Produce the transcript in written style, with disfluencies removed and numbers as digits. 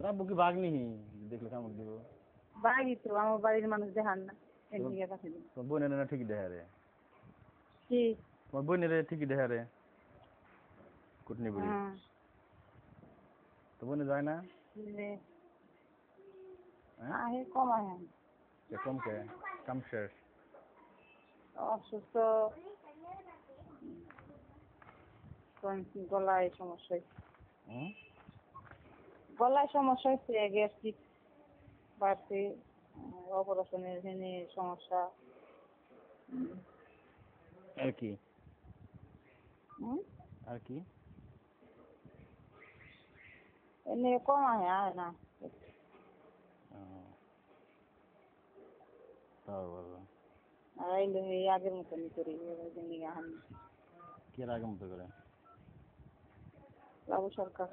তোরা বুকি বাঘ নিহি দেখলে কামড় দিব বাঘই তো আমার বাড়ির মানুষ দেখান না এদিকে কাছে দিন তোর বোনের না ঠিকই দেখা রে কি তোমার বোনের ঠিকই দেখা রে কুটনি বুড়ি তো বোনে যায় না আহে কম আহে কম কে কাম শেষ অসুস্থ গলায় সমস্যা গলায় সমস্যা হচ্ছে গ্যাস্ট্রিক বাড়ছে অপারেশনের জেনে সমস্যা আর কি আর কি এমনি কম আহে আর না তাও ভালো আর আইলে আগের মতনই করি আহান কি আগের মতো করে বাবু সরকার